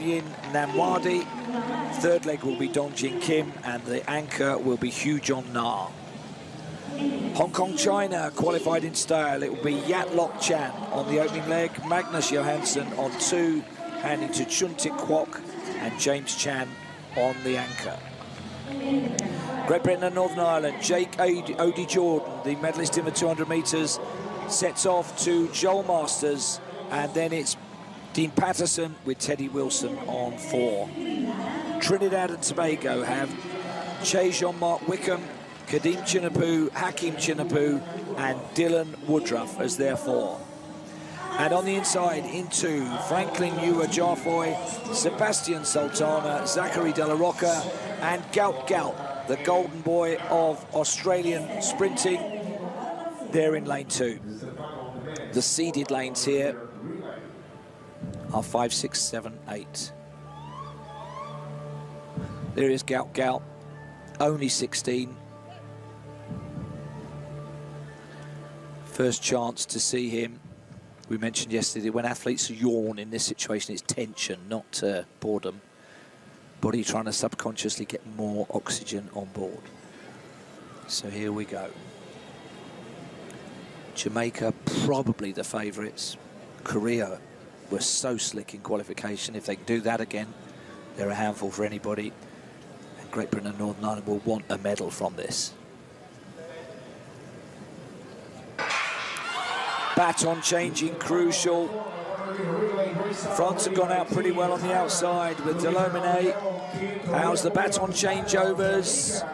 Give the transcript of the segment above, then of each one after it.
Yin Namwadi. Third leg will be Dong Jin Kim, and the anchor will be Hu John Na. Hong Kong, China, qualified in style. It will be Yat Lok Chan on the opening leg, Magnus Johansson on 2, handing to Chun Tik Kwok, and James Chan on the anchor. Great Britain and Northern Ireland, Jake Odie Jordan, the medalist in the 200 metres, sets off to Joel Masters, and then it's Dean Patterson with Teddy Wilson on 4. Trinidad and Tobago have Che Jean-Marc Wickham, Kadeem Chinapu, Hakeem Chinapu, and Dylan Woodruff as their 4. And on the inside, into Franklin Ewa Jarfoy, Sebastian Sultana, Zachary De La Rocca, and Gout Gout, the golden boy of Australian sprinting. They're in lane 2. The seeded lanes here are 5, 6, 7, 8. There is Gout Gout, only 16. First chance to see him. We mentioned yesterday, when athletes yawn in this situation, it's tension, not boredom. Body trying to subconsciously get more oxygen on board. So here we go. Jamaica, probably the favourites. Korea were so slick in qualification. If they can do that again, they're a handful for anybody. And Great Britain and Northern Ireland will want a medal from this. Baton changing, crucial. France have gone out pretty well on the outside with Delomine. How's the baton changeovers?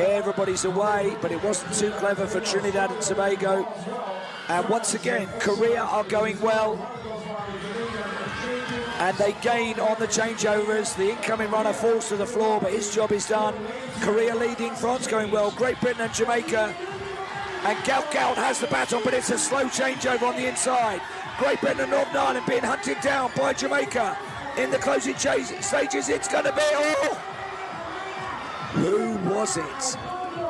Everybody's away, but it wasn't too clever for Trinidad and Tobago. And once again, Korea are going well. And they gain on the changeovers. The incoming runner falls to the floor, but his job is done. Korea leading, France going well. Great Britain and Jamaica. And Gout Gout has the baton, but it's a slow changeover on the inside. Great Britain and Northern Ireland being hunted down by Jamaica. In the closing stages, it's going to be... Oh! Who was it?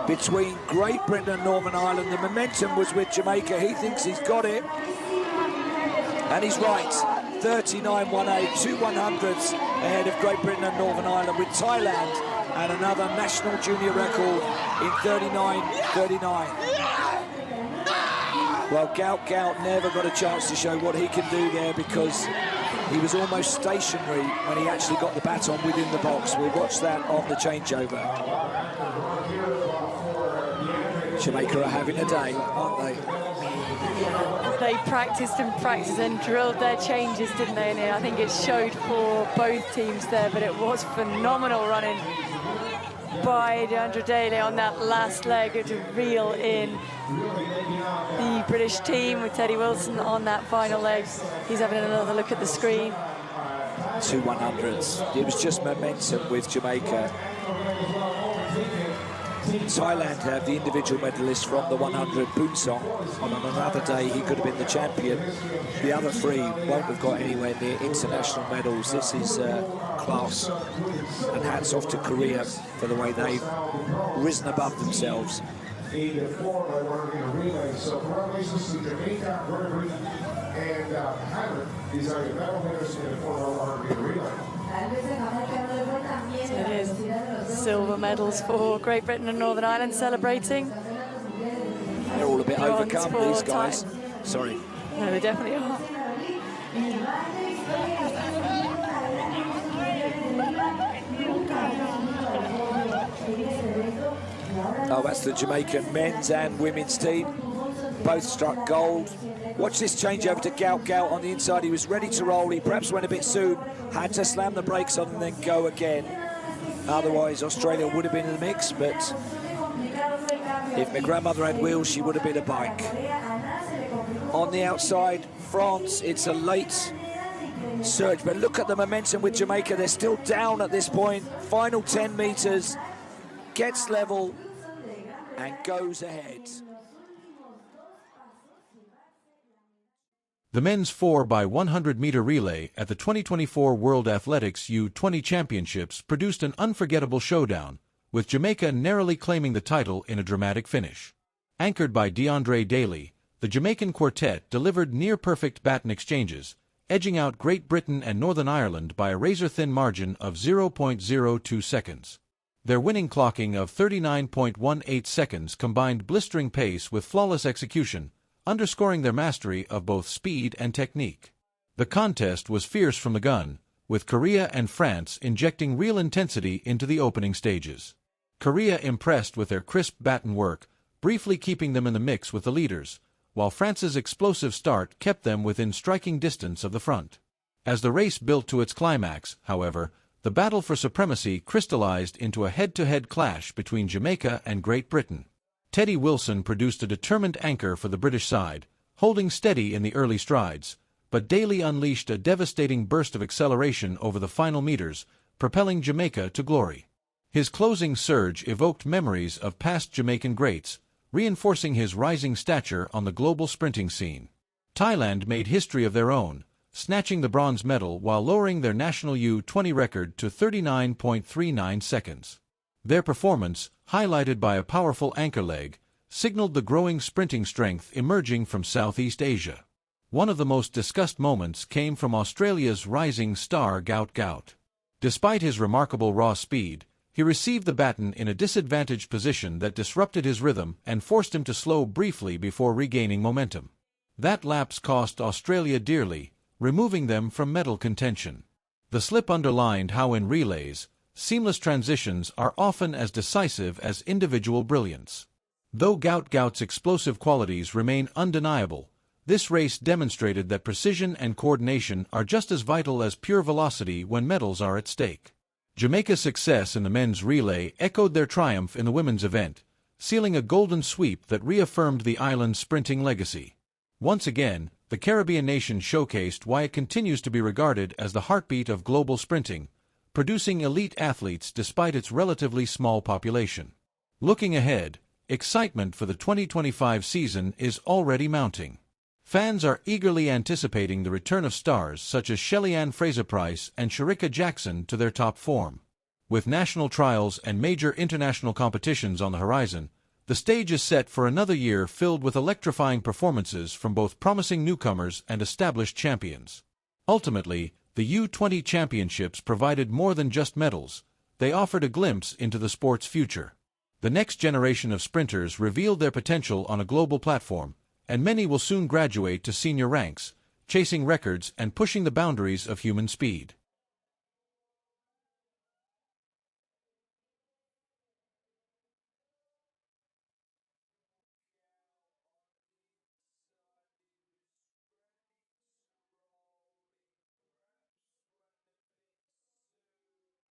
Between Great Britain and Northern Ireland, the momentum was with Jamaica. He thinks he's got it. And he's right. 39.18, 2 100ths ahead of Great Britain and Northern Ireland, with Thailand and another national junior record in 39.39. Well, Gout Gout never got a chance to show what he can do there, because he was almost stationary when he actually got the baton within the box. We'll watch that on the changeover. Jamaica are having a day, aren't they? They practiced and drilled their changes, didn't they? And I think it showed for both teams there, but it was phenomenal running by DeAndre Daly on that last leg to reel in the British team with Teddy Wilson on that final leg. He's having another look at the screen. 2 100ths. It was just momentum with Jamaica. Thailand have the individual medalist from the 100, Boonsong. On another day, he could have been the champion. The other 3 won't have got anywhere near international medals. This is class. And hats off to Korea for the way they've risen above themselves. So congratulations to Jamaica, Great Britain, and Hannah. These are your medal winners in the 400 meter relay. So it is silver medals for Great Britain and Northern Ireland celebrating. They're all a bit overcome, these guys. Sorry. No, they definitely are. Oh, that's the Jamaican men's and women's team. Both struck gold. Watch this change over to Gout Gout on the inside. He was ready to roll. He perhaps went a bit soon. Had to slam the brakes on and then go again. Otherwise, Australia would have been in the mix, but if my grandmother had wheels, she would have been a bike. On the outside, France, it's a late surge, but look at the momentum with Jamaica. They're still down at this point. Final 10 metres, gets level and goes ahead. The men's 4x100 meter relay at the 2024 World Athletics U20 Championships produced an unforgettable showdown, with Jamaica narrowly claiming the title in a dramatic finish. Anchored by DeAndre Daly, the Jamaican quartet delivered near-perfect baton exchanges, edging out Great Britain and Northern Ireland by a razor-thin margin of 0.02 seconds. Their winning clocking of 39.18 seconds combined blistering pace with flawless execution, underscoring their mastery of both speed and technique. The contest was fierce from the gun, with Korea and France injecting real intensity into the opening stages. Korea impressed with their crisp baton work, briefly keeping them in the mix with the leaders, while France's explosive start kept them within striking distance of the front. As the race built to its climax, however, the battle for supremacy crystallized into a head-to-head clash between Jamaica and Great Britain. Teddy Wilson produced a determined anchor for the British side, holding steady in the early strides, but Daly unleashed a devastating burst of acceleration over the final meters, propelling Jamaica to glory. His closing surge evoked memories of past Jamaican greats, reinforcing his rising stature on the global sprinting scene. Thailand made history of their own, snatching the bronze medal while lowering their national U20 record to 39.39 seconds. Their performance, highlighted by a powerful anchor leg, signaled the growing sprinting strength emerging from Southeast Asia. One of the most discussed moments came from Australia's rising star Gout Gout. Despite his remarkable raw speed, he received the baton in a disadvantaged position that disrupted his rhythm and forced him to slow briefly before regaining momentum. That lapse cost Australia dearly, removing them from medal contention. The slip underlined how in relays, seamless transitions are often as decisive as individual brilliance. Though Gout Gout's explosive qualities remain undeniable, this race demonstrated that precision and coordination are just as vital as pure velocity when medals are at stake. Jamaica's success in the men's relay echoed their triumph in the women's event, sealing a golden sweep that reaffirmed the island's sprinting legacy. Once again, the Caribbean nation showcased why it continues to be regarded as the heartbeat of global sprinting, producing elite athletes despite its relatively small population. Looking ahead, excitement for the 2025 season is already mounting. Fans are eagerly anticipating the return of stars such as Shelly-Ann Fraser-Pryce and Shericka Jackson to their top form. With national trials and major international competitions on the horizon, the stage is set for another year filled with electrifying performances from both promising newcomers and established champions. Ultimately, the U20 Championships provided more than just medals. They offered a glimpse into the sport's future. The next generation of sprinters revealed their potential on a global platform, and many will soon graduate to senior ranks, chasing records and pushing the boundaries of human speed.